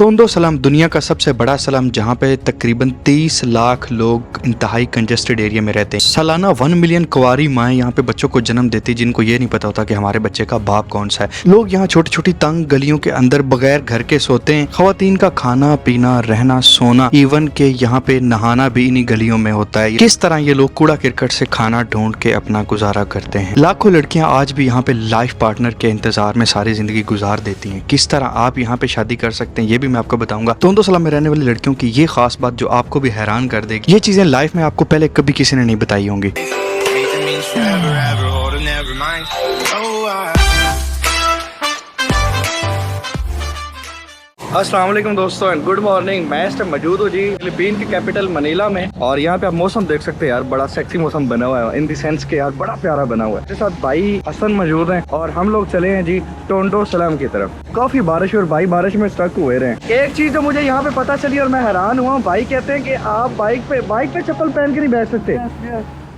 तोंदो सलाम दुनिया का सबसे बड़ा सलाम जहाँ पे तकरीबन 30 लाख लोग इंतहाई कंजेस्टेड एरिया में रहते हैं। सालाना 1 मिलियन कुंवारी माएँ यहाँ पे बच्चों को जन्म देती, जिनको ये नहीं पता होता कि हमारे बच्चे का बाप कौन सा है। लोग यहाँ छोटी छोटी तंग गलियों के अंदर बगैर घर के सोते हैं। खवातीन का खाना पीना रहना सोना इवन के यहाँ पे नहाना भी इन्हीं गलियों में होता है। किस तरह ये लोग कूड़ा किरकट से खाना ढूंढ के अपना गुजारा करते हैं। लाखों लड़कियां आज भी यहाँ पे लाइफ पार्टनर के इंतजार में सारी जिंदगी गुजार देती हैं। किस तरह आप यहाँ पे शादी कर सकते हैं ये भी मैं आपको बताऊंगा। तोंदो सलाम में रहने वाली लड़कियों की ये खास बात जो आपको भी हैरान कर देगी। ये चीजें लाइफ में आपको पहले कभी किसी ने नहीं बताई होंगी। अस्सलाम वालेकुम दोस्तों एंड गुड मॉर्निंग। मैं इस टाइम मौजूद हूँ जी फिलीपीन की कैपिटल मनीला में, और यहाँ पे आप मौसम देख सकते हैं यार, बड़ा सेक्सी मौसम बना हुआ है इन द सेंस के यार बड़ा प्यारा बना हुआ है। इसके साथ भाई हसन मौजूद हैं और हम लोग चले हैं जी तोंदो सलाम की तरफ। काफी बारिश और भाई बारिश में स्टक हुए रहे। एक चीज जो मुझे यहाँ पे पता चली और मैं हैरान हुआ, भाई कहते हैं कि आप बाइक पे चप्पल पहन के नहीं बैठ सकते।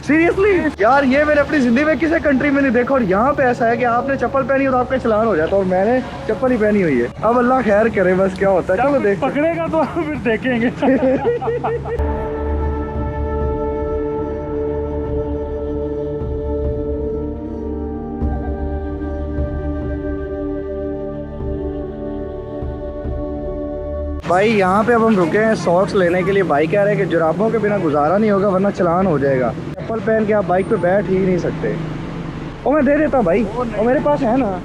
सीरियसली यार, ये मैंने अपनी जिंदगी में किसी कंट्री में नहीं देखा। और यहाँ पे ऐसा है कि आपने चप्पल पहनी हो तो आपका चलान हो जाता है, और मैंने चप्पल ही पहनी हुई है। अब अल्लाह खैर करे, बस क्या होता है चलो देख पकड़ेगा तो फिर देखेंगे। भाई यहाँ पे अब हम रुके हैं सॉक्स लेने के लिए। भाई कह रहे हैं कि जुराबों के बिना गुजारा नहीं होगा वरना चलान हो जाएगा। चप्पल पहन के आप बाइक पे बैठ ही नहीं सकते। ओ मैं दे देता भाई, ओ मेरे पास है ना।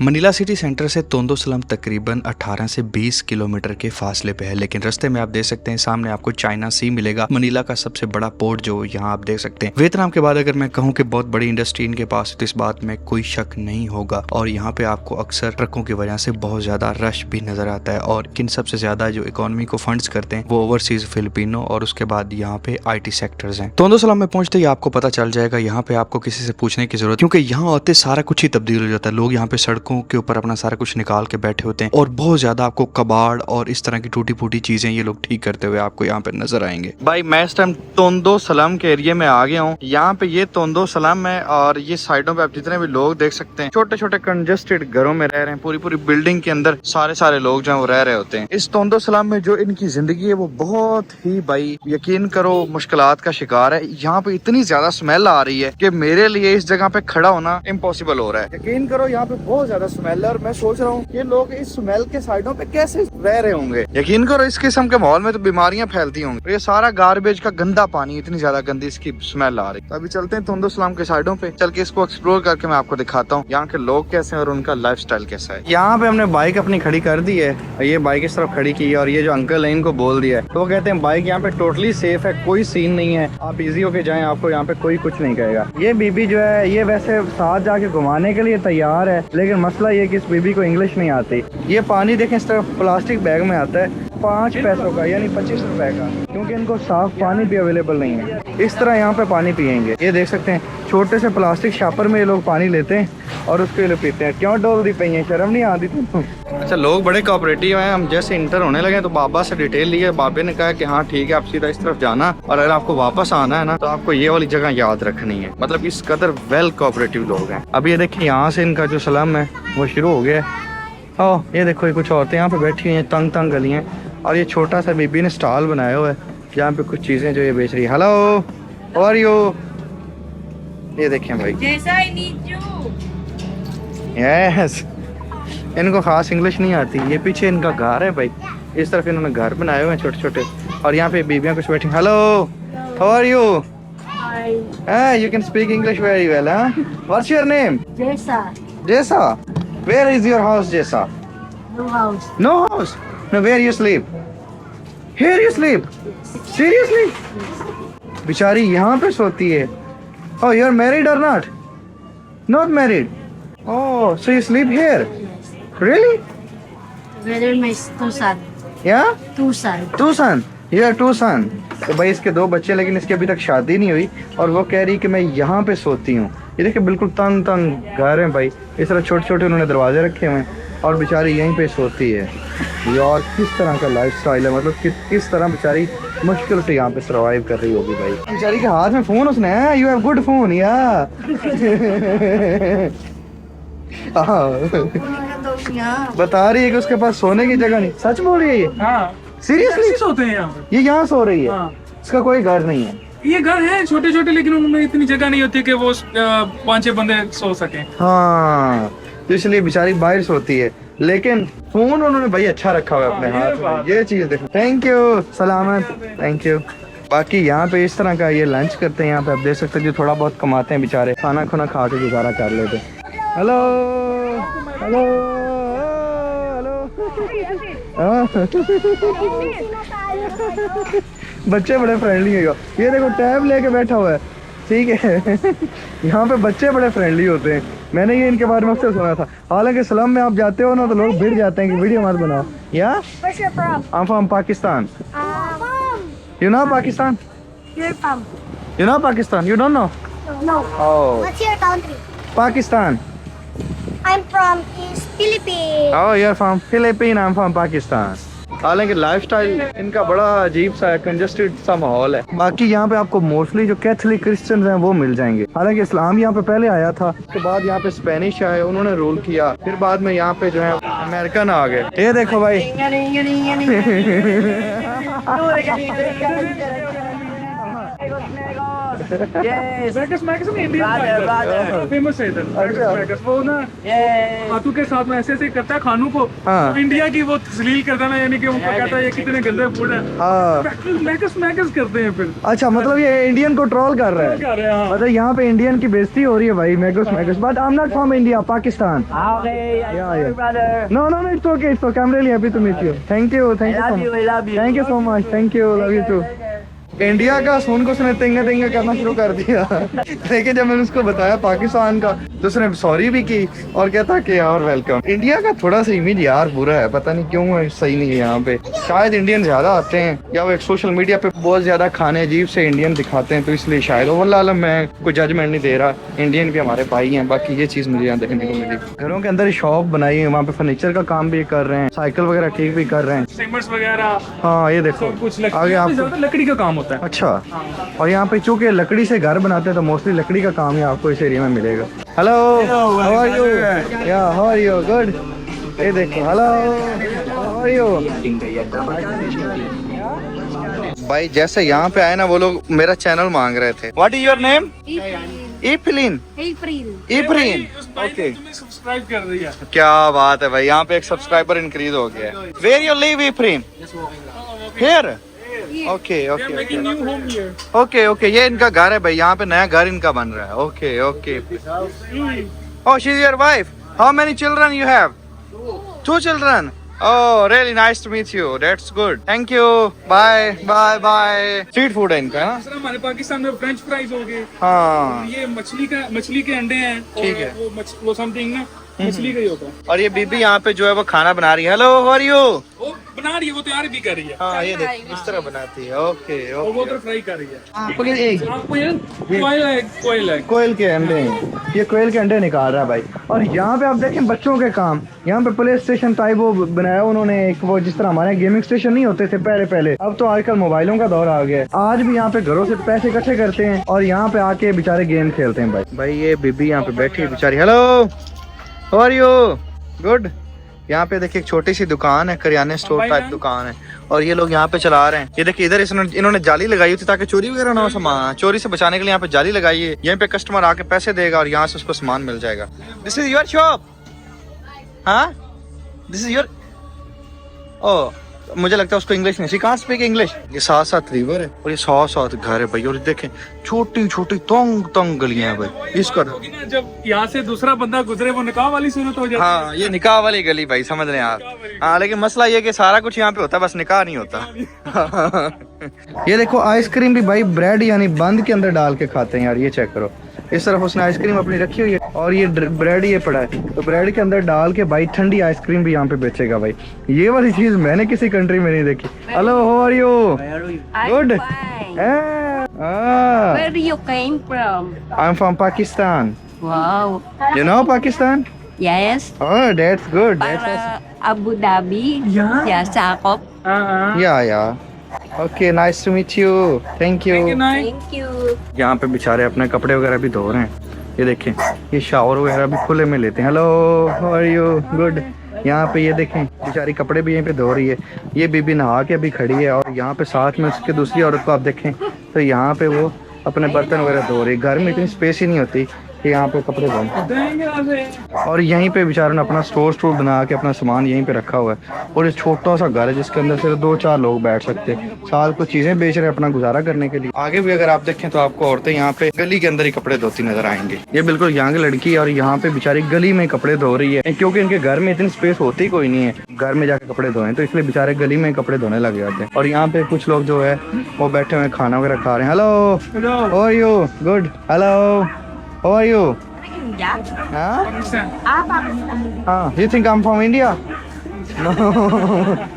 मनीला सिटी सेंटर से तोंदो सलाम तकरीबन 18 से 20 किलोमीटर के फासले पे है, लेकिन रास्ते में आप देख सकते हैं सामने आपको चाइना सी मिलेगा। मनीला का सबसे बड़ा पोर्ट जो यहाँ आप देख सकते हैं। वियतनाम के बाद अगर मैं कहूँ कि बहुत बड़ी इंडस्ट्री इनके पास है तो इस बात में कोई शक नहीं होगा। और यहाँ पे आपको अक्सर ट्रकों की वजह से बहुत ज्यादा रश भी नजर आता है। और किन सबसे ज्यादा जो इकोनॉमी को फंड्स करते हैं वो ओवरसीज फिलिपिनो और उसके बाद यहाँ पे IT सेक्टर्स हैं। तोंदो सलाम में पहुंचते ही आपको पता चल जाएगा, यहाँ पे आपको किसी से पूछने की जरूरत, क्योंकि यहाँ आते सारा कुछ ही तब्दील हो जाता है। लोग यहाँ पे सड़कों के ऊपर अपना सारा कुछ निकाल के बैठे होते हैं और बहुत ज्यादा आपको कबाड़ और इस तरह की टूटी फूटी चीजें ये लोग ठीक करते हुए आपको यहाँ पे नजर आएंगे। भाई मैं इस टाइम तोंदो सलाम के एरिया में आ गया हूँ। यहाँ पे ये तोंदो सलाम है और ये साइडों पे आप जितने भी लोग देख सकते हैं छोटे छोटे कंजेस्टेड घरों में रह रहे हैं। पूरी पूरी बिल्डिंग के अंदर सारे लोग जो वो रह रहे होते हैं। इस तोंदो सलाम में जो इनकी जिंदगी है वो बहुत ही भाई यकीन करो मुश्किलात का शिकार है। यहाँ पे इतनी ज्यादा स्मेल आ रही है कि मेरे लिए इस जगह पे खड़ा होना इम्पॉसिबल हो रहा है। यकीन करो यहाँ पे बहुत ज्यादा स्मेल है और मैं सोच रहा हूँ ये लोग इस स्मेल के साइडों पे कैसे रह रहे होंगे। यकीन करो इस किस्म के माहौल में तो बीमारियां फैलती होंगी। ये सारा गार्बेज का गंदा पानी, इतनी ज्यादा गंदी इसकी स्मेल आ रही है। अभी चलते हैं तोंदो सलाम के साइडों पे, चल के इसको एक्सप्लोर करके मैं आपको दिखाता हूँ यहाँ के लोग कैसे हैं और उनका लाइफस्टाइल कैसा है। यहाँ पे हमने बाइक अपनी खड़ी कर दी है, ये बाइक इस तरफ खड़ी की है और ये जो अंकल है इनको बोल दिया है। तो वो कहते हैं बाइक यहाँ पे टोटली सेफ है, कोई सीन नहीं है, आप इजी होके जाएं, आपको यहाँ पे कोई कुछ नहीं कहेगा। ये बीबी जो है ये वैसे साथ जाके घुमाने के लिए तैयार है, लेकिन मसला ये कि इस बीबी को इंग्लिश नहीं आती। ये पानी देखें इस तरह प्लास्टिक बैग में आता है 5 पैसों का यानी 25 रुपए का, क्योंकि इनको साफ पानी भी अवेलेबल नहीं है। इस तरह यहाँ पे पानी पियेंगे। ये देख सकते हैं छोटे से प्लास्टिक शापर में ये लोग पानी लेते हैं और उसके लिए पीते हैं। क्यों डोल दी पई है, शर्म नहीं आती तुमको? अच्छा लोग बड़े कोऑपरेटिव हैं। हम जैसे इंटर होने लगे तो बाबा से डिटेल लिए, बाबे ने कहा कि हाँ ठीक है आप सीधा इस तरफ जाना और अगर आपको वापस आना है ना तो आपको ये वाली जगह याद रखनी है। मतलब इस कदर वेल कोऑपरेटिव लोग हैं। अब ये देखिए यहाँ से इनका जो सलाम है वो शुरू हो गया है। ओह ये देखो ये कुछ औरतें यहाँ पे बैठी हुई हैं, तंग गलियाँ, और ये छोटा सा बीबी ने स्टॉल बनाया हुआ है जहाँ पे कुछ चीजें जो ये बेच रही है। Hello how are you? ये देखें भाई यस, इनको खास इंग्लिश नहीं आती। ये पीछे इनका घर है भाई, इस तरफ इन्होंने घर बनाए हुए हैं छोटे छोटे, और यहाँ पे बीबियाँ कुछ बैठी। Hello how are you? You can speak English very well. What's your name? जैसा। Where is your house, Jessa? No house. No house? No, where you sleep? Here you sleep? Seriously? बेचारी यहाँ पे सोती है। Oh, you're married or not? Not married. Oh, so you sleep here? Really? Brother, my two son. Yeah? Two son. Two son. You have two son. तो भाई इसके 2 बच्चे, लेकिन इसकी अभी तक शादी नहीं हुई और वो कह रही कि मैं यहाँ पे सोती हूँ। ये देखिए बिल्कुल तंग घर है भाई, इस तरह छोटे छोटे उन्होंने दरवाजे रखे हुए हैं और बेचारी यहीं पे सोती है। यार किस तरह का लाइफस्टाइल है, मतलब किस तरह बेचारी मुश्किल से यहाँ पे सर्वाइव कर रही होगी भाई। बेचारी के हाथ में फोन उसने है, यू हैव गुड फोन या बता रही है कि उसके पास सोने की जगह नहीं। सच बोल रही है ये? हाँ सीरियसली? सोते हैं यहाँ पे। ये यहाँ सो रही है? हाँ। इसका कोई घर नहीं है? ये घर है छोटे छोटे, लेकिन उनमें इतनी जगह नहीं होती कि वो 5-6 बंदे सो सके। हाँ, तो इसलिए बेचारी बाहर सोती है। लेकिन फोन उन्होंने भाई अच्छा रखा हुआ है अपने हाथ में। ये चीज देखो। थैंक यू, सलामत, थैंक यू। बाकी यहाँ पे इस तरह का ये लंच करते हैं। यहाँ पे आप देख सकते हैं जो थोड़ा बहुत कमाते हैं बेचारे, खाना खुना खा के गुजारा कर लेते। Hello hello hello. बच्चे बड़े फ्रेंडली है। ये देखो टैब लेके बैठा हुआ है, ठीक है। यहाँ पे बच्चे बड़े फ्रेंडली होते हैं। मैंने ये इनके बारे में अक्सर सुना था। हालांकि स्लम में आप जाते हो ना तो लोग भिड़ जाते हैं कि वीडियो मत बनाओ। या I'm from Pakistan. You know Pakistan? You're from? You know Pakistan? You don't know? No. Oh, What's your country? Pakistan. I'm from East Philippines. Oh, you're from Philippines. I'm from Pakistan. हालांकि lifestyle इनका बड़ा अजीब सा है, congested सा माहौल है। बाकी यहाँ पे आपको मोस्टली जो कैथोलिक क्रिश्चियंस हैं वो मिल जाएंगे। हालांकि इस्लाम यहाँ पे पहले आया था, उसके बाद यहाँ पे स्पेनिश आए, उन्होंने रूल किया, फिर बाद में यहाँ पे जो है अमेरिकन आ गए। ये देखो भाई। फेमस है इधर वो ना, हाथों के साथ में ऐसे ऐसे करता है खानों को। हाँ। इंडिया की वो तस्लील करता है, यानी कि उनको कहता है ये कितने गंदे फूड है। हाँ। मैकस करते हैं फिर। अच्छा, मतलब ये इंडियन को ट्रोल कर रहा है। कर रहे हैं, हाँ। मतलब यहाँ पे इंडियन की बेइज्जती हो रही है भाई। Magas but I am not from India, Pakistan. No, it's okay. It's okay. I'm really happy to meet you. Thank you so much. Thank you so much. Thank you. Love you too. India का सुन को उसने तेंगे तेंगे करना शुरू कर दिया। लेकिन जब मैंने उसको बताया पाकिस्तान का तो उसने सॉरी भी की और कहता कि यार वेलकम। इंडिया का थोड़ा सा इमेज यार बुरा है, पता नहीं क्यों है, सही नहीं है यहाँ पे। शायद इंडियन ज्यादा आते हैं या वो एक सोशल मीडिया पे बहुत ज्यादा खाने अजीब से इंडियन दिखाते हैं, तो इसलिए शायद। वल्लाह आलम, मैं कोई जजमेंट नहीं दे रहा। इंडियन भी हमारे भाई हैं। बाकी ये चीज मुझे यहाँ देखने को मिली। घरों के अंदर शॉप बनाई है, वहाँ पे फर्नीचर का काम भी कर रहे हैं, साइकिल वगैरह ठीक भी कर रहे हैं, सिमर्स वगैरह। हाँ ये देखो कुछ आगे आप। लकड़ी का काम होता है। अच्छा, और यहाँ पे चूंकि लकड़ी से घर बनाते हैं तो मोस्टली लकड़ी का काम ही आपको इस एरिया में मिलेगा। Hello, how are you? या हाउ आर यू? गुड। ये देखो, हेलो, हाउ आर यू? भाई जैसे यहाँ पे आए ना वो लोग मेरा चैनल मांग रहे थे। What is your name? Iflin. Ifreen. Okay, subscribe कर रही है। क्या बात है भाई, यहाँ पे एक सब्सक्राइबर इंक्रीज हो गया है। Where you live Ifreen? Here. Okay okay okay, ये इनका घर है भाई। यहाँ पे नया घर इनका बन रहा है। Okay okay. Oh, she is your wife. How many children you have? 2 children. Oh, really nice to meet you. That's good. Thank you. Bye bye bye. Street food है इनका ना? सर हमारे पाकिस्तान में फ्रेंच फ्राइज हो गए। हाँ, ये मछली के अंडे हैं। ठीक है। वो समथिंग ना मछली का ही होता है। और ये बीबी यहाँ पे जो है वो खाना बना रही है। Hello, how are you? वो बना रही है, वो तैयार भी कर रही है। हाँ, ये देखो इस तरह बनाती है। ओके और वो ओके। तो फ्राई कर रही है। आपको एक आपको ये कोयल है। कोयल के अंडे हैं। ये कोयल के अंडे निकाल रहा है भाई। और यहाँ पे आप देखें बच्चों के काम। यहाँ पे प्ले स्टेशन टाइप वो बनाया उन्होंने, एक वो जिस तरह हमारे गेमिंग स्टेशन नहीं होते थे पहले। अब तो आजकल मोबाइलों का दौर आ गया है। आज भी यहाँ पे घरों से पैसे इकट्ठे करते हैं और यहाँ पे आके बेचारे गेम खेलते हैं भाई। भाई ये बीबी यहाँ पे बैठी है बेचारी। Hello, how are you? Good. यहाँ पे देखिए एक छोटी सी दुकान है, करियाने स्टोर टाइप दुकान है, और ये लोग यहाँ पे चला रहे हैं। ये देखिए इधर इन्होंने जाली लगाई हुई थी ताकि चोरी वगैरह ना हो सामान। चोरी से बचाने के लिए यहाँ पे जाली लगाई है। यहाँ पे कस्टमर आके पैसे देगा और यहाँ से उसको सामान मिल जाएगा। This is your shop? हाँ, दिस इज योर। ओह, मुझे लगता है उसको इंग्लिश नहीं, शी कांट स्पीक इंग्लिश। ये साथ रिवर है और ये साथ घर है भाई। और देखें छोटी छोटी तंग गलियां हैं भाई। इसका जब यहाँ से दूसरा बंदा गुजरे वो निकाह वाली सूरत हो जाती है। हाँ, ये निकाह वाली गली भाई, समझ रहे हैं आप? हाँ, लेकिन मसला ये कि सारा कुछ यहाँ पे होता है, बस निकाह नहीं होता। ये देखो आइसक्रीम भी भाई ब्रेड यानी बंद के अंदर डाल के खाते हैं यार। ये चेक करो, इस तरफ उसने आइसक्रीम अपनी रखी हुई है और ये ब्रेड ये पड़ा है, तो ब्रेड के अंदर डाल के भाई ठंडी आइसक्रीम भी यहाँ पे बेचेगा भाई। ये वाली चीज मैंने किसी कंट्री में नहीं देखी। Hello, how are you? Good. Where you came from? I am from Pakistan. Wow. You know Pakistan? Yes. Oh, that's good. Para Abu Dhabi. Yeah, Sakop. Yeah. Okay, nice to meet you. Thank you. Thank you. यहाँ पे बेचारे अपने कपड़े वगैरह भी धो रहे हैं। ये देखें, ये शावर वगैरह भी खुले में लेते हैं। Hello, how are you? Good. यहाँ पे ये देखें, बेचारी कपड़े भी यहीं पे धो रही है। ये बीबी नहा के अभी खड़ी है और यहाँ पे साथ में उसके दूसरी औरत को आप देखें तो यहाँ पे वो अपने बर्तन वगैरह धो रही है। घर में इतनी स्पेस ही नहीं होती कि यहाँ पे कपड़े धोएं। और यहीं पे बेचारों ने अपना स्टोर बना के अपना सामान यहीं पे रखा हुआ है। और ये छोटा सा घर है जिसके अंदर सिर्फ 2-4 लोग बैठ सकते हैं। साल को चीजें बेच रहे हैं अपना गुजारा करने के लिए। आगे भी अगर आप देखें तो आपको औरतें यहाँ पे गली के अंदर ही कपड़े धोती नजर आएंगे। ये बिल्कुल यंग लड़की है और यहाँ पे बेचारी गली में कपड़े धो रही है, क्योंकि इनके घर में इतनी स्पेस होती कोई नहीं है घर में जाके कपड़े धोएं, तो इसलिए बेचारे गली में कपड़े धोने लग जाते हैं। और यहाँ पे कुछ लोग जो है वो बैठे हुए खाना वगैरह खा रहे हैं। Hello, how are you? Good. Hello, how are you? हाँ, you think I'm from India? No.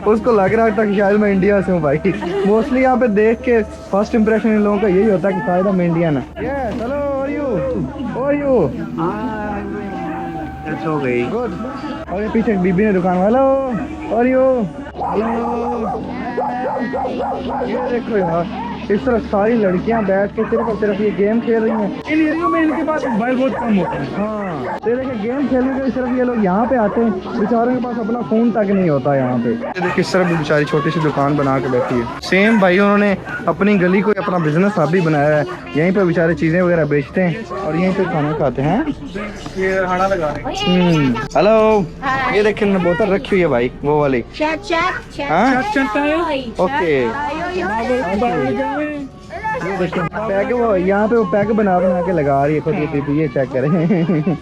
उसको लग रहा था कि शायद मैं इंडिया से हूँ भाई। मोस्टली यहाँ पे देख के फर्स्ट इम्प्रेशन इन लोगों का यही होता है कि शायद हम इंडियन है। Yes, hello, how are you? How are you? That's हो गई। Good. और ये पीछे एक बीबी ने दुकान। Hello, how are you? Hello. ये देखो यार, इस तरह सारी लड़कियां बैठ के सिर्फ और सिर्फ ये गेम खेल रही हैं। इन एरियो में इनके पास मोबाइल बहुत कम होता है। हाँ, तो देखिए गेम खेलने के सिर्फ ये लोग यहाँ पे आते हैं, बेचारों के पास अपना फोन तक नहीं होता यहाँ पे। देखिए किस तरह भी बेचारी छोटी सी दुकान बना के बैठी है। सेम भाई उन्होंने अपनी गली को अपना बिजनेस हब भी बनाया है। यहीं पे बेचारे चीजें वगैरह बेचते हैं और यहीं पे खाना खाते हैं। ये हाड़ा लगा रहे हैं। हेलो, ये देखिए इन्होंने बोतल रखी हुई है भाई, वो वाली। हाँ? चलता है। ओके, ये देखिए पैक, वो यहाँ पे वो पैक बना के लगा रही है खुद की बीबी। ये चेक करें।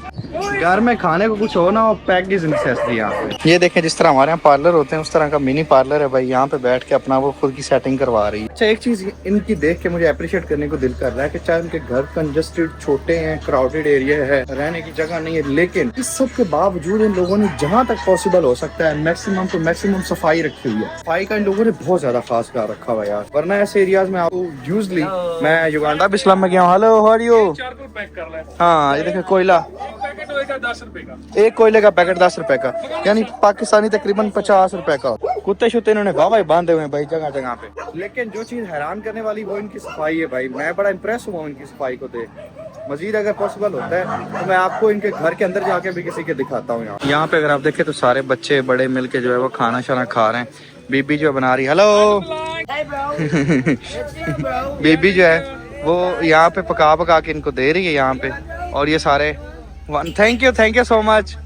घर में खाने को कुछ हो ना हो, पैक की नेसेसिटी यहाँ पे। ये देखें जिस तरह हमारे यहाँ पार्लर होते हैं उस तरह का मिनी पार्लर है भाई। यहाँ पे बैठ के अपना वो खुद की सेटिंग करवा रही है। अच्छा, एक चीज इनकी देख के मुझे अप्रिशिएट करने को दिल कर रहा है कि चाहे उनके घर कंजस्टेड, छोटे हैं, क्राउडेड एरिया है, रहने की जगह नहीं है, लेकिन इस सब के बावजूद इन लोगों ने जहाँ तक पॉसिबल हो सकता है मैक्सिमम टू मैक्सिमम सफाई रखी हुई है। सफाई का इन लोगों ने बहुत ज्यादा खास ख्याल रखा हुआ यार, वरना ऐसे एरियाज में आपको यूजली, मैं युगांडा बिस्लाम में गया हूँ। Hello, how are you? Charcoal pack कर रहा है। हाँ, ये देखिए कोयला, पैकेट होएगा 10 रुपए का। एक कोयले का पैकेट 10 रुपए का, यानी पाकिस्तानी तकरीबन 50 रुपए का। कुत्ते शुत्ते इन्होंने वाह बांधे हुए हैं भाई जगह जगह पे। लेकिन जो चीज हैरान करने वाली वो इनकी सफाई है भाई। मैं बड़ा इंप्रेस हुआ इनकी सफाई को देख। मजीद अगर पॉसिबल होता है तो मैं आपको इनके घर के अंदर जाके भी किसी के दिखाता हूँ। यहाँ पे अगर आप देखें तो सारे बच्चे बड़े मिलके जो है वो खाना शाना खा रहे हैं। बीबी जो बना रही, हेलो बीबी जो है वो यहाँ पे पका के इनको दे रही है यहाँ पे। और ये सारे थैंक यू सो मच।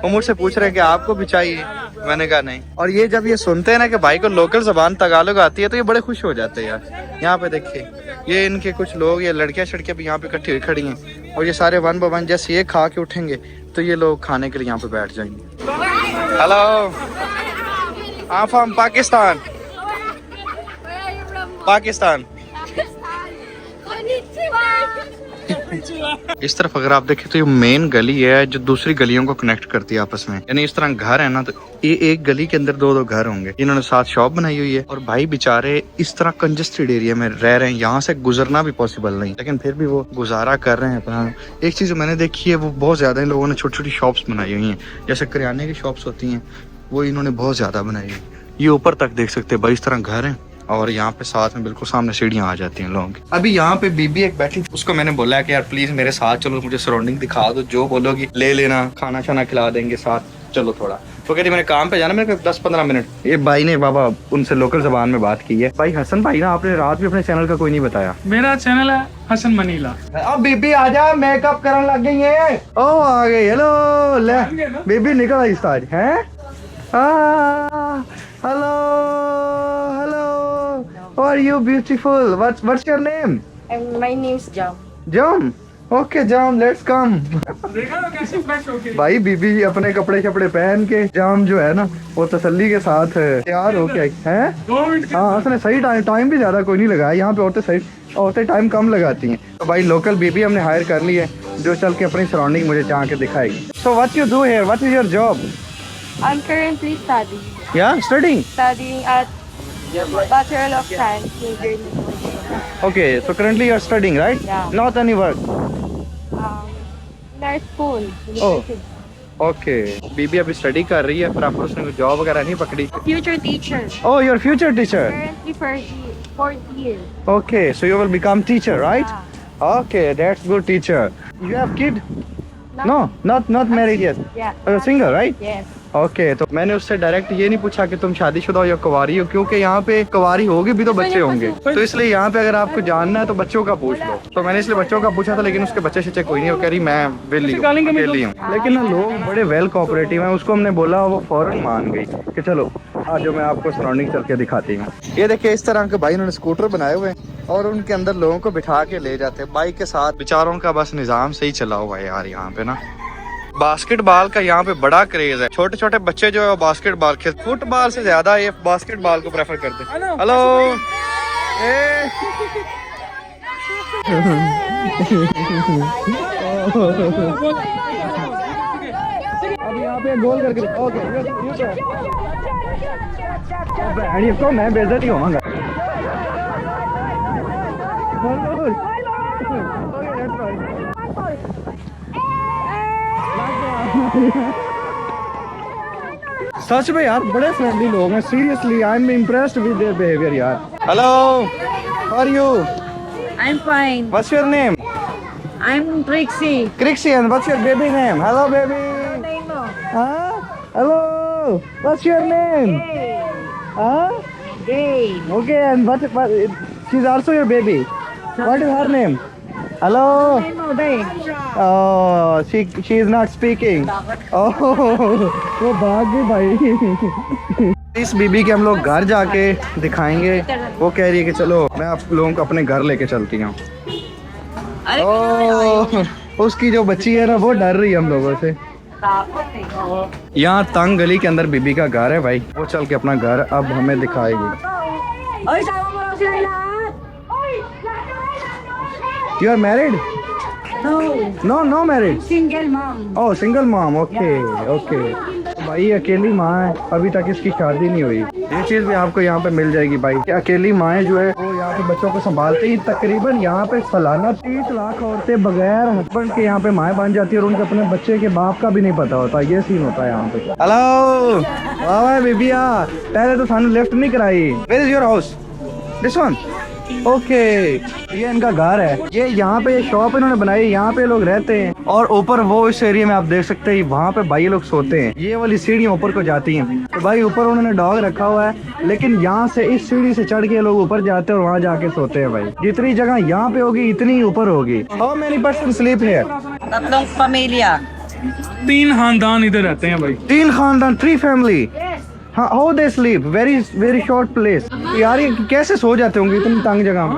वो मुझसे पूछ रहे हैं कि आपको भी चाहिए, मैंने कहा नहीं। और ये जब ये सुनते हैं ना कि भाई को लोकल जबान तगालोग आती है तो ये बड़े खुश हो जाते हैं यार। यहाँ पे देखिए ये इनके कुछ लोग, ये लड़कियां शड़कियां भी यहाँ पे इकट्ठी हुई खड़ी हैं और ये सारे वन ब वन जैसे ये खा के उठेंगे तो ये लोग खाने के लिए यहाँ पे बैठ जाएंगे। Hello, I am from Pakistan. Pakistan. इस तरफ अगर आप देखें तो ये मेन गली है जो दूसरी गलियों को कनेक्ट करती है आपस में। यानी इस तरह घर है ना, तो ये एक गली के अंदर 2-2 घर होंगे। इन्होंने साथ शॉप बनाई हुई है और भाई बेचारे इस तरह कंजस्टेड एरिया में रह रहे हैं, यहाँ से गुजरना भी पॉसिबल नहीं, लेकिन फिर भी वो गुजारा कर रहे हैं अपना। एक चीज मैंने देखी है वो बहुत ज्यादा इन लोगों ने छोटी छोटी शॉप्स बनाई हुई है, जैसे करियाने की शॉप्स होती है वो इन्होंने बहुत ज्यादा बनाई है। ये ऊपर तक देख सकते हैं भाई, इस तरह घर है और यहाँ पे साथ में बिल्कुल सामने सीढ़ियाँ आ जाती हैं लोगों की। अभी यहाँ पे बीबी एक बैठी, उसको मैंने बोला है कि यार प्लीज मेरे साथ चलो, मुझे सराउंडिंग दिखा दो, जो बोलोगी ले लेना, खाना शाना खिला देंगे, साथ चलो थोड़ा। तो कहती मैंने काम पे जाना, मेरे को 10-15 मिनट। ये भाई ने बाबा उनसे लोकल जबान में बात की है। भाई हसन भाई ना, आपने रात भी अपने चैनल का कोई नहीं बताया। मेरा चैनल है हसन मनीला। अब बीबी आ जा, मेकअप करने लग गई है। ओ आ गई, हेलो ले बीबी निकल आई सारी है। Hello hello, how are you beautiful? What's your name? My name is Jam. Jam? Okay Jam, let's come. देखा ना कैसे फ्रेश हो गई। भाई बीबी अपने कपड़े शपड़े पहन के, जाम जो है ना वो तसल्ली के साथ तैयार हो के हैं। 2 मिनट। हाँ, उसने सही टाइम भी ज्यादा कोई नहीं लगाया। यहाँ पे औरतें टाइम कम लगाती हैं। तो भाई लोकल बीबी हमने हायर कर ली है जो चल के अपनी सराउंडिंग मुझे जहाँ के दिखाएगी। So what you do here? What is your job? I'm currently studying. Yeah, studying At Bachelor of Science in Germany. Okay, so currently you're studying, right? Yeah. Not any work. In our school. Oh. Okay. बीबी अभी study कर रही है, पर उसने कोई job वगैरह नहीं पकड़ी। Future teacher. Oh, you're future teacher. Currently fourth year. Okay, so you will become teacher, right? Yeah. Okay, that's good teacher. You have kid? No, not married yet. Yeah. Single, right? Yes. Okay तो मैंने उससे direct ये नहीं पूछा कि तुम शादीशुदा हो या कुंवारी हो, क्योंकि यहाँ पे कुंवारी होगी भी तो बच्चे होंगे, तो इसलिए यहाँ पे अगर आपको जानना है तो बच्चों का पूछ लो। तो मैंने इसलिए बच्चों का पूछा था, लेकिन उसके बच्चे शच्चे कोई नहीं, वो कह रही मैं अकेली हूँ। लेकिन ना लोग बड़े वेल कोऑपरेटिव हैं, उसको हमने बोला वो फौरन मान गई कि चलो आज जो मैं आपको सराउंडिंग चल के दिखाती हूँ। ये देखिए इस तरह के भाई उन्होंने स्कूटर बनाए हुए हैं और उनके अंदर लोगों को बिठा के ले जाते हैं बाइक के साथ। बेचारों का बस निज़ाम सही चला हुआ है यार। यहाँ पे ना बास्केटबॉल का यहाँ पे बड़ा क्रेज है, छोटे छोटे बच्चे जो है वो बास्केटबॉल खेलते, फुटबॉल से ज्यादा ये बास्केटबॉल को प्रेफर करते हैं। हेलो अब यहाँ पे गोल करके ओके को मैं बेइज्जत ही होऊंगा। सच में यार बड़े फ्रेंडली लोग हैं, seriously I am impressed with their behaviour यार। Hello how are you? I'm fine. What's your name? I'm Trixie. Trixie, and what's your baby name? Hello baby. Huh? Hello. What's your name? Huh? Hey. Okay, and what she's also your baby. What is her name? Hello. Oh, she is not speaking. Oh, वो भाग गई भाई। इस बीबी के हम लोग घर जाके दिखाएंगे। वो कह रही है कि चलो मैं आप लोगों को अपने घर लेके चलती हूँ। ओह, उसकी जो बच्ची है ना वो डर रही है हम लोगों से। यहाँ तंग गली के अंदर बीबी का घर है भाई, वो चल के अपना घर अब हमें दिखाएगी। You are married? No married. Single mom. Oh, single mom. Okay. भाई अकेली माँ है, अभी तक इसकी शादी नहीं हुई। ये चीज भी आपको यहाँ पे मिल जाएगी भाई कि अकेली माँ जो है वो यहाँ पे बच्चों को संभालती है। तकरीबन यहाँ पे सालाना 30 लाख औरतें बगैर हस्बैंड के यहाँ पे माँ बन जाती है और उनके अपने बच्चे के बाप का भी नहीं पता होता। ये सीन होता है यहाँ पे। हेलो वाह बेबिया, पहले तो थाने लेफ्ट नहीं कराई। Where is your house? This one. Okay ये इनका घर है। ये यहाँ पे शॉप इन्होंने बनाई, यहाँ पे लोग रहते हैं। और ऊपर वो इस एरिया में आप देख सकते हैं वहाँ पे भाई लोग सोते हैं। ये वाली सीढ़ियाँ ऊपर को जाती हैं, तो भाई ऊपर उन्होंने डॉग रखा हुआ है, लेकिन यहाँ से इस सीढ़ी से चढ़ के लोग ऊपर जाते हैं और वहाँ जाके सोते हैं। भाई जितनी जगह यहाँ पे होगी इतनी ऊपर होगी। How many person sleep here? Tatlong pamilya. 3 खानदान इधर रहते हैं भाई। 3 खानदान, 3 फैमिली। हाँ, how they sleep? Very short place. यार ये कैसे सो जाते होंगे इतनी तंग जगह में?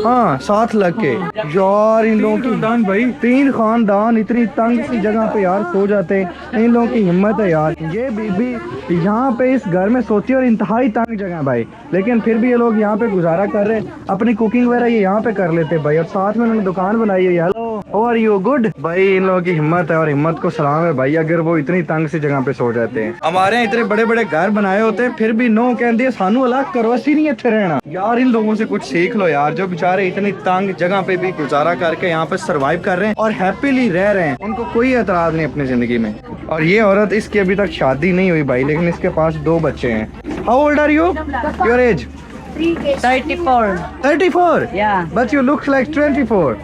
हाँ 7 लाख के यार इन लोगों की भाई 3 खानदान इतनी तंग सी जगह पे यार सो जाते हैं। इन लोगों की हिम्मत है यार। ये बीबी यहाँ पे इस घर में सोती है और इंतहाई तंग जगह है भाई, लेकिन फिर भी ये लोग यहाँ पे गुजारा कर रहे हैं। अपनी कुकिंग वगैरह ये यहाँ पे कर लेते हैं भाई, और साथ में उन्होंने दुकान बनाई है। Hello how are you? Good भाई। इन लोगों की हिम्मत है और हिम्मत को सलाम है भाई, अगर वो इतनी तंग सी जगह पे सो जाते हैं। हमारे यहाँ इतने बड़े बड़े घर बनाए होते हैं फिर भी नो कहते हैं सानू अलग करो, असी नहीं इतने रहना। यार इन लोगों से कुछ सीख लो यार, जो बेचारे इतनी तंग जगह पे भी गुजारा करके यहाँ पे सरवाइव कर रहे हैं और हैप्पीली रह रहे हैं, उनको कोई एतराज नहीं अपनी जिंदगी में। और ये औरत, इसकी अभी तक शादी नहीं हुई भाई, लेकिन इसके पास 2 बच्चे हैं। How old are you? Your age? 34. 34? Yeah. But you look like 24.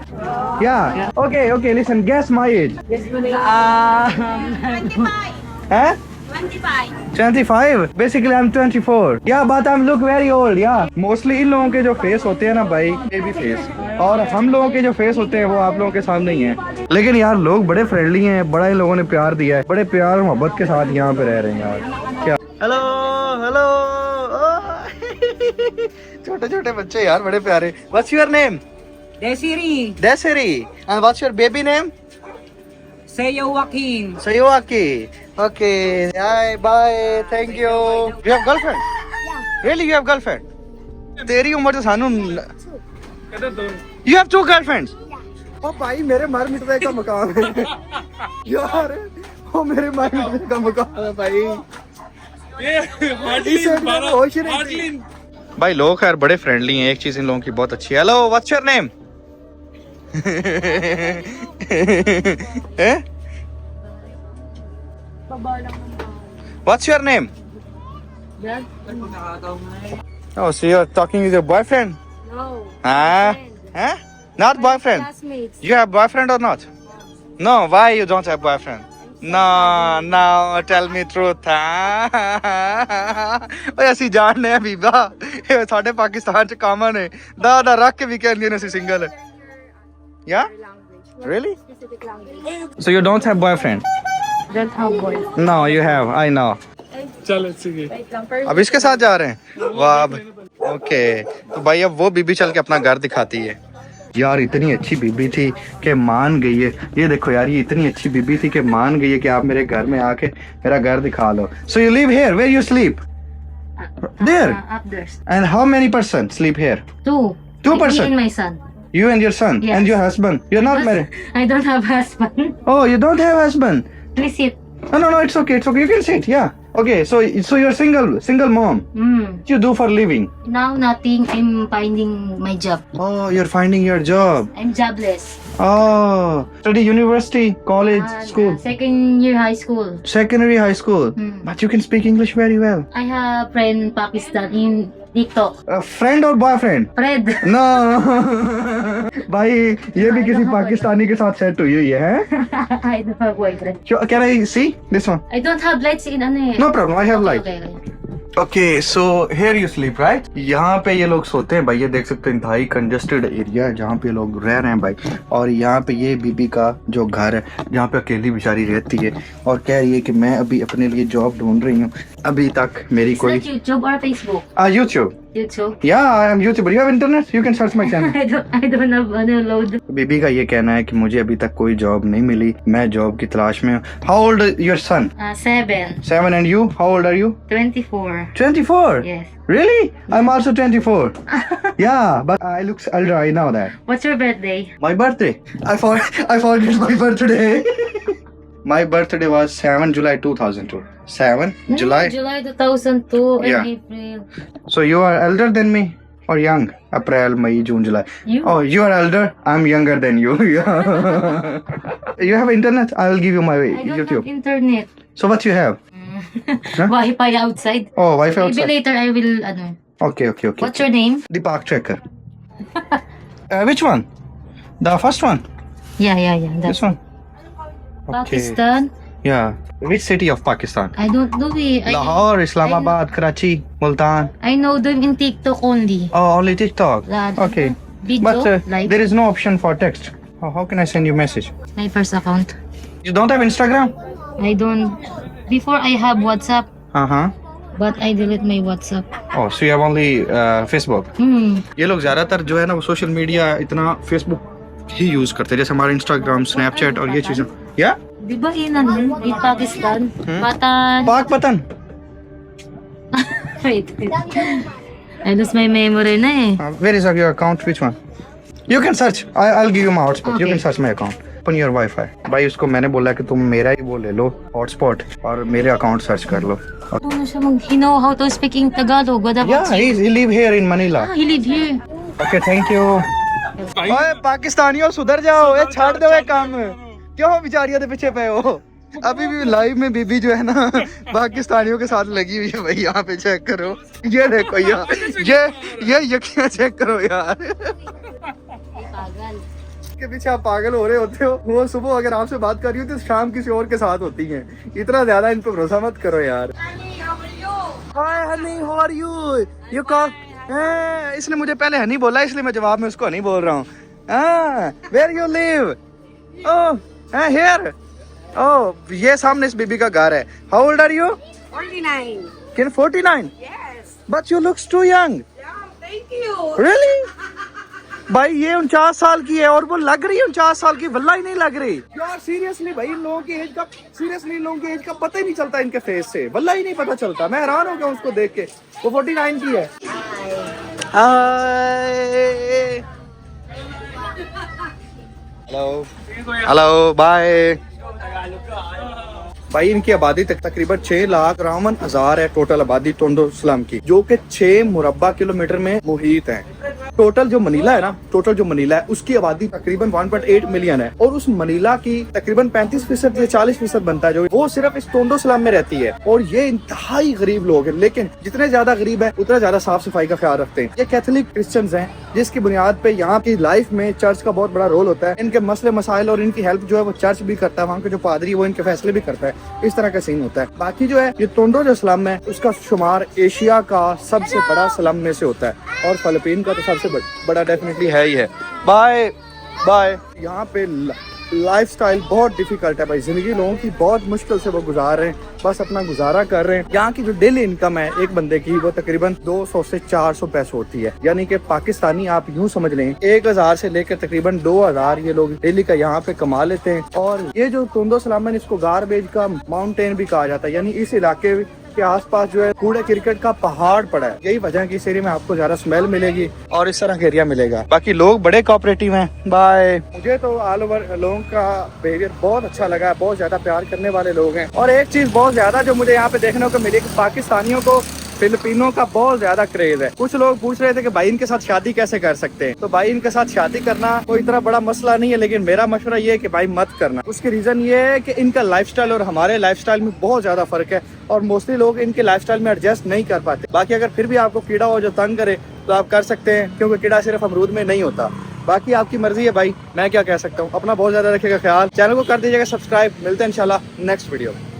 Yeah. Okay, listen, guess my age. 25. Basically I'm 24. Yeah, but I look very old. Yeah. Mostly इन लोगों के जो फेस होते हैं ना भाई, बेबी फेस, और हम लोगों के जो फेस होते हैं वो आप लोगों के सामने ही हैं। लेकिन यार लोग बड़े फ्रेंडली हैं, बड़ा इन लोगों ने प्यार दिया है, बड़े प्यार और मोहब्बत के साथ यहाँ पे रह रहे हैं यार। क्या? हेलो छोटे छोटे बच्चे यार बड़े प्यारे। What's your name? Desiree. Desiree. And what's your baby name? Sayo Joaquin. Sayuaki. Okay. Bye. Thank you. You have girlfriend? Yeah. Really, you have girlfriend? तेरी उम्र तो सानू। You have 2 girlfriends? Yeah. ओ भाई मेरे मर मिटने का मकाम है यार, वो मेरे मर मिटने का मकाम है भाई। भाई लोग यार बड़े फ्रेंडली हैं, एक चीज इन लोगों की बहुत अच्छी है। Hello what's your name? What's your name? Oh, so you're talking with your boyfriend? No. Huh? Huh? Not boyfriend. Classmates. You have boyfriend or not? No. Why you don't have boyfriend? No. Tell me truth. ਓਏ ਅਸੀਂ ਜਾਣਦੇ ਆ ਬੀਬਾ ਇਹ ਸਾਡੇ ਪਾਕਿਸਤਾਨ ਚ common ਹੈ ਦਾ ਰੱਖ ਕੇ ਵੀ ਕਹਿੰਦੇ ਨੇ ਅਸੀਂ single Yeah? Really? Specific language. So you don't have boyfriend? Don't have boys. No, you have. I know. चलो ठीक है Wait lang, first. अब इसके साथ जा रहे हैं वाह ओके तो भाई अब वो बीबी चल के अपना घर दिखाती है यार इतनी अच्छी बीबी थी कि मान गई है ये देखो यार ये इतनी अच्छी बीबी थी कि मान गई है कि आप मेरे घर में आके मेरा घर दिखा लो so you live here where you sleep there Upstairs. And how many person sleep here 2. 2 Me person and my son. you and your son Yes. and your husband you're not married I don't have husband. oh you don't have husband Please sit. no it's okay you can sit yeah okay so you're single mom what you do for living Now nothing. I'm finding my job. oh you're finding your job I'm jobless. oh study university college school Second year high school. secondary high school but you can speak English very well I have friend in Pakistan in TikTok. a friend or boyfriend Fred. no भाई ये भी किसी पाकिस्तानी के साथ set हुई हुई है I don't have boyfriend. can I see this one I don't have lights in ano eh. no problem I have light Okay. Okay so here you sleep right यहाँ पे ये लोग सोते हैं भाई ये देख सकते हैं इंतहाई कंजस्टेड एरिया है जहाँ पे लोग रह रहे हैं भाई और यहाँ पे ये बीबी का जो घर है जहाँ पे अकेली बेचारी रहती है और कह रही है कि मैं अभी अपने लिए जॉब ढूंढ रही हूँ अभी तक मेरी It's कोई not YouTube or Facebook. YouTube YouTube. या I am YouTuber you have internet you can search my channel I don't have ano load. बीबी का ये कहना है कि मुझे अभी तक कोई जॉब नहीं मिली मैं जॉब की तलाश में हूँ how old your son 7. 7 and you how old are you 24. 24 Yes. really I'm also 24 yeah but I look older I know that What's your birthday? My birthday. I forget my birthday. My birthday was 7 July 2002. 7 July. July 2002 and Yeah. April. So you are elder than me or young? April, May, June, July. You? Oh, you are elder. I'm younger than you. Yeah. You have internet? I will give you my I don't YouTube. have internet. So what you have? Wi-Fi outside. Oh, Wi-Fi Maybe outside. later I will ano. Okay. What's your name? The park tracker. Which one? The first one. Yeah. That's This one. Okay. Pakistan. Yeah. Which city of Pakistan? I don't know it. Lahore, Islamabad, Karachi, Multan. I know them in TikTok only. Oh, only TikTok. Okay. Video, But like there is no option for text. Oh, how can I send you message? my first account. You don't have Instagram? I don't. Before I have WhatsApp, Uh-huh. but I delete my WhatsApp. Oh, so you have only Facebook. ये लोग ज़्यादातर जो है ना वो social media इतना Facebook ही use करते हैं जैसे हमारा इंस्टाग्राम स्नैपचैट और ये चीज़ें या Di ba in Pakistan? Patan. पाक पतन Wait. I lose my memory na eh. where is your account which one you can search I'll give you my hotspot you Okay. can search my account open your Wi-Fi भाई उसको मैंने बोला कि तुम मेरा ही वो ले लो हॉटस्पॉट और मेरे अकाउंट सर्च कर लो Ano siya he know how to speak in Tagalog. What about yeah he live here in Manila he live here. Okay thank you ओए पाकिस्तानियों सुधर जाओ ये छाड़ दो ये काम क्यों बेचारियों के पीछे पे हो अभी भी लाइव में बीबी जो है ना पाकिस्तानियों के साथ लगी हुई है भाई यहाँ पे चेक करो ये देखो यार ये यकीन चेक करो यार के पीछे आप पागल हो रहे होते हो वो सुबह अगर आपसे बात कर रही हो तो शाम किसी और के साथ होती हैं इतना ज्यादा इन पे भरोसा मत करो यार hi honey how are you you call इसने मुझे पहले हनी बोला इसलिए मैं जवाब में उसको हनी बोल रहा हूँ where you live oh here oh ये सामने इस बीबी का घर है how old are you 49. Can 49 Yes. But you looks too young Yeah, thank you. Really भाई ये 49 साल की है और वो लग रही है 49 साल की वल्ला ही नहीं लग रही यार सीरियसली भाई इन लोगों की एज का पता ही नहीं चलता इनके फेस से वल्ला ही नहीं पता चलता मैं हैरान हो गया उसको देख के वो 49 की है हाय हेलो बाय भाई इनकी आबादी तकरीबन 6,53,000 है टोटल आबादी टोंडो सलाम की जो कि 6 मुरब्बा किलोमीटर में मुहित है टोटल जो मनीला है उसकी आबादी तकरीबन 1.8 मिलियन है और उस मनीला की तकरीबन 35% या 40% बनता है जो वो सिर्फ इस टोंडो सलाम में रहती है और ये इंतहाई गरीब लोग हैं लेकिन जितने ज्यादा गरीब है उतना ज्यादा साफ सफाई का ख्याल रखते हैं ये कैथोलिक क्रिश्चियंस हैं जिसकी बुनियाद पे यहाँ की लाइफ में चर्च का बहुत बड़ा रोल होता है। इनके मसले मसाइल और इनकी हेल्प जो है वो चर्च भी करता है, वहाँ के जो पादरी वो इनके फैसले भी करता है। इस तरह का सीन होता है। बाकी जो है ये टोंडो जो स्लम है उसका शुमार एशिया का सबसे बड़ा स्लम में से होता है, और फिलिपीन का तो सबसे बड़ा डेफिनेटली है ही है। Bye bye. यहाँ पे लाइफस्टाइल बहुत डिफिकल्ट है भाई, जिंदगी लोगों की बहुत मुश्किल से वो गुजार रहे हैं, बस अपना गुजारा कर रहे हैं। यहाँ की जो डेली इनकम है एक बंदे की वो तकरीबन 200 से 400 पैसे होती है, यानी कि पाकिस्तानी आप यूं समझ लें 1000 से लेकर तकरीबन 2000 ये लोग डेली का यहाँ पे कमा लेते हैं। और ये जो टोंडो स्लम है इसको गारबेज का माउंटेन भी कहा जाता है, यानी इस इलाके के आसपास जो है कूड़े क्रिकेट का पहाड़ पड़ा है। यही वजह है कि इस एरिया में आपको ज्यादा स्मेल मिलेगी और इस तरह का एरिया मिलेगा। बाकी लोग बड़े कोऑपरेटिव हैं। बाय। मुझे तो ऑल ओवर लोगों का बिहेवियर बहुत अच्छा लगा है, बहुत ज्यादा प्यार करने वाले लोग हैं। और एक चीज बहुत ज्यादा जो मुझे यहाँ पे देखने को मिली कि पाकिस्तानियों को फिलिपिनो का बहुत ज्यादा क्रेज है। कुछ लोग पूछ रहे थे कि भाई इनके साथ शादी कैसे कर सकते हैं, तो भाई इनके साथ शादी करना कोई इतना बड़ा मसला नहीं है, लेकिन मेरा मशवरा ये है कि भाई मत करना। उसकी रीजन ये है कि इनका लाइफस्टाइल और हमारे लाइफस्टाइल में बहुत ज्यादा फर्क है, और मोस्टली लोग इनके लाइफस्टाइल में एडजस्ट नहीं कर पाते। बाकी अगर फिर भी आपको कीड़ा हो जो तंग करे तो आप कर सकते हैं, क्योंकि कीड़ा सिर्फ अमरूद में नहीं होता। बाकी आपकी मर्जी है भाई, मैं क्या कह सकता हूँ। अपना बहुत ज्यादा रखिएगा ख्याल, चैनल को कर दीजिएगा सब्सक्राइब। मिलते हैं इंशाल्लाह नेक्स्ट वीडियो में।